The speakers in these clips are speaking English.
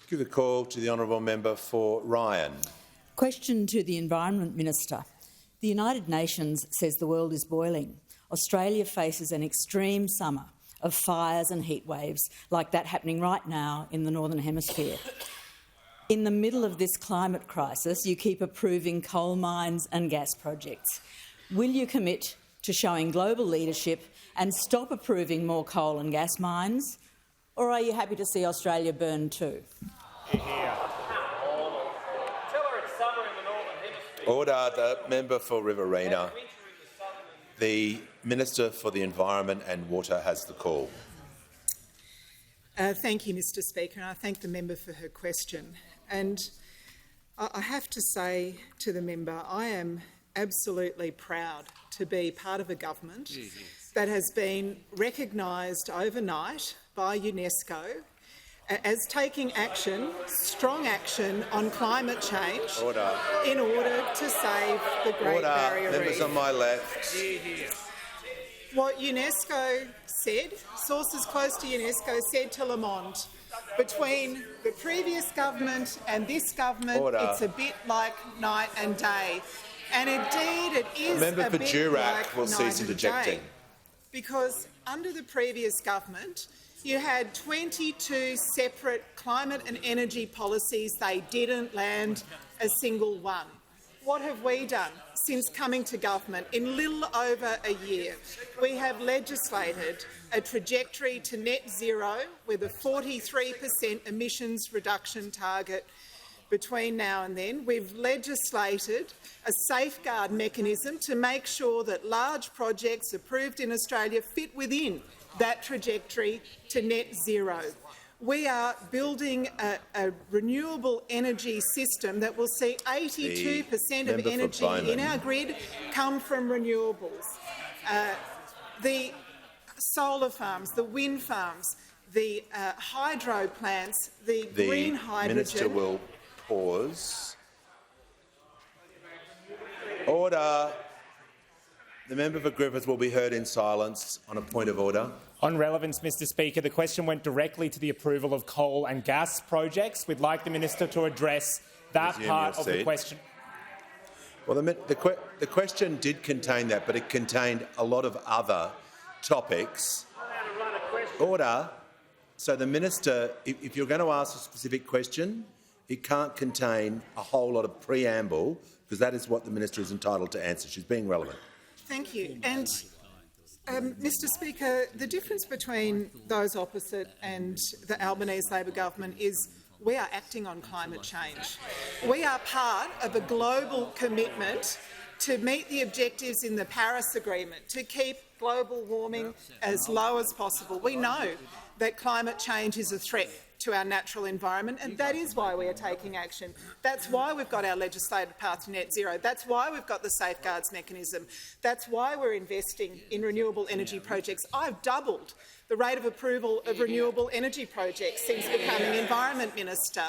Give the call to the honourable member for Ryan. Question to the Environment Minister. The United Nations says the world is boiling. Australia faces an extreme summer of fires and heat waves like that happening right now in the Northern Hemisphere. In the middle of this climate crisis, you keep approving coal mines and gas projects. Will you commit to showing global leadership and stop approving more coal and gas mines, or are you happy to see Australia burn too? Order. The member for Riverina. The Minister for the Environment and Water has the call. Thank you, Mr Speaker, and I thank the member for her question. And I have to say to the member, I am absolutely proud to be part of a government that has been recognised overnight by UNESCO as taking action, strong action on climate change in order to save the Great Barrier Reef. Members on my left. What UNESCO said, sources close to UNESCO said to Le Monde, between the previous government and this government, it's a bit like night and day. And indeed, it is a bit like night and day. Because under the previous government, you had 22 separate climate and energy policies. They didn't land a single one. What have we done since coming to government? In little over a year, we have legislated a trajectory to net zero with a 43% emissions reduction target between now and then. We've legislated a safeguard mechanism to make sure that large projects approved in Australia fit within that trajectory to net zero. We are building a renewable energy system that will see 82% of energy in our grid come from renewables. The solar farms, the wind farms, the hydro plants, the green hydrogen— The Minister will pause. Order. The member for Griffith will be heard in silence on a point of order. On relevance, Mr Speaker, the question went directly to the approval of coal and gas projects. We'd like the minister to address that part of the question. Well, the question did contain that, but it contained a lot of other topics. Order. So the minister, if you're going to ask a specific question, it can't contain a whole lot of preamble, because that is what the minister is entitled to answer. She's being relevant. Thank you. And Mr Speaker, the difference between those opposite and the Albanese Labor government is we are acting on climate change. We are part of a global commitment to meet the objectives in the Paris Agreement, to keep global warming as low as possible. We know that climate change is a threat to our natural environment, and that is why we are taking action. That's why we've got our legislated path to net zero. That's why we've got the safeguards mechanism. That's why we're investing in renewable energy projects. I've doubled the rate of approval of renewable energy projects since becoming Environment Minister.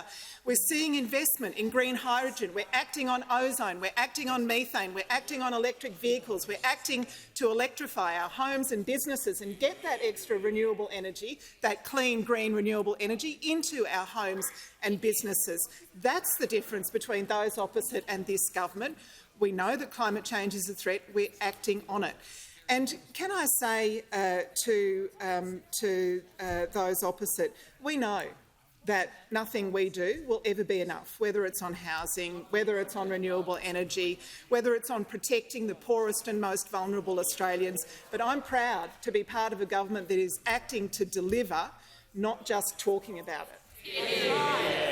We're seeing investment in green hydrogen. We're acting on ozone. We're acting on methane. We're acting on electric vehicles. We're acting to electrify our homes and businesses and get that extra renewable energy, that clean, green, renewable energy, into our homes and businesses. That's the difference between those opposite and this government. We know that climate change is a threat. We're acting on it. And can I say to those opposite, we know that nothing we do will ever be enough, whether it's on housing, whether it's on renewable energy, whether it's on protecting the poorest and most vulnerable Australians. But I'm proud to be part of a government that is acting to deliver, not just talking about it.